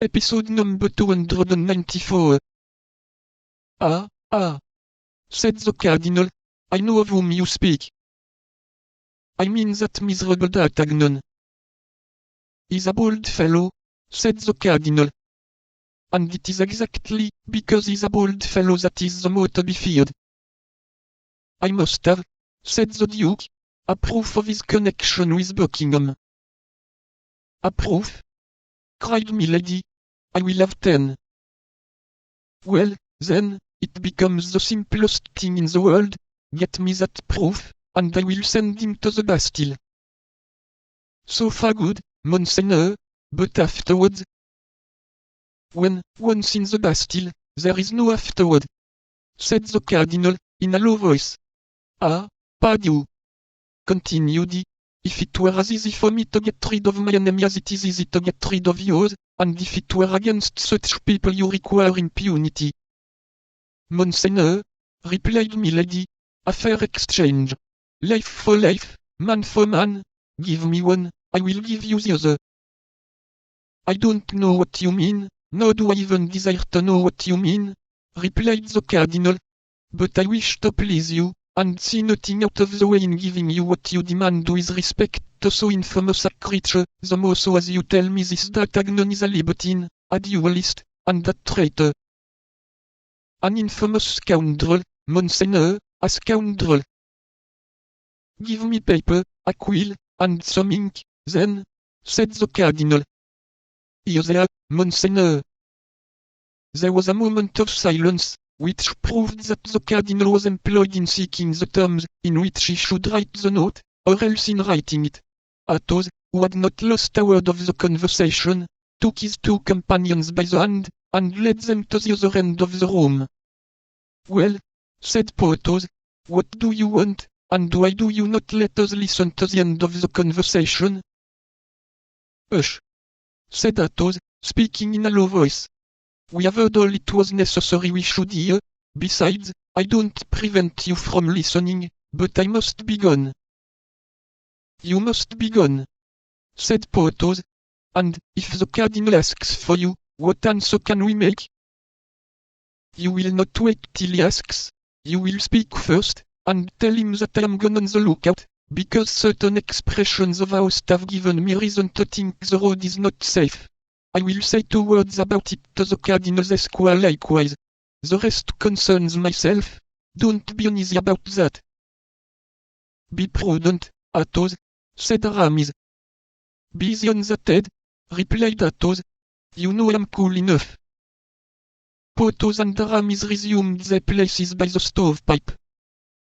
Episode number 294. Said the cardinal. I know of whom you speak. I mean that miserable D'Artagnan. He's a bold fellow, said the cardinal. And it is exactly because he's a bold fellow that is the more to be feared. I must have, said the duke, a proof of his connection with Buckingham. A proof? Cried milady. I will have 10. Well, then, it becomes the simplest thing in the world. Get me that proof, and I will send him to the Bastille. So far good, Monseigneur, but afterwards? When, once in the Bastille, there is no afterward, said the cardinal, in a low voice. Ah, pardieu, continued he. If it were as easy for me to get rid of my enemy as it is easy to get rid of yours, and if it were against such people you require impunity. Monseigneur, replied milady, a fair exchange. Life for life, man for man. Give me one, I will give you the other. I don't know what you mean, nor do I even desire to know what you mean, replied the cardinal. But I wish to please you, and see nothing out of the way in giving you what you demand with respect to so infamous a creature, the more so as you tell me this D'Artagnan is a libertine, a duelist, and a traitor. An infamous scoundrel, Monseigneur, a scoundrel. Give me paper, a quill, and some ink, then, said the cardinal. Here they are, Monseigneur. There was a moment of silence, which proved that the cardinal was employed in seeking the terms in which he should write the note, or else in writing it. Athos, who had not lost a word of the conversation, took his two companions by the hand, and led them to the other end of the room. Well, said Porthos, what do you want, and why do you not let us listen to the end of the conversation? Hush, said Athos, speaking in a low voice. We have heard all it was necessary we should hear. Besides, I don't prevent you from listening, but I must be gone. You must be gone, said Porthos. And, if the cardinal asks for you, what answer can we make? You will not wait till he asks. You will speak first, and tell him that I am gone on the lookout, because certain expressions of ours have given me reason to think the road is not safe. I will say 2 words about it to the cardinal's esquire likewise. The rest concerns myself. Don't be uneasy about that. Be prudent, Athos, said Aramis. Be easy on that head, replied Athos. You know I am cool enough. Porthos and Aramis resumed their places by the stovepipe.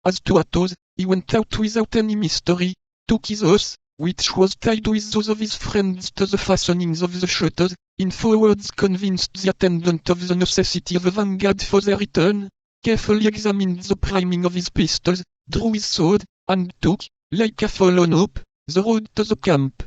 As to Athos, he went out without any mystery, took his horse, which was tied with those of his friends to the fastenings of the shutters, in 4 words convinced the attendant of the necessity of a vanguard for their return, carefully examined the priming of his pistols, drew his sword, and took, like a fallen hope, the road to the camp.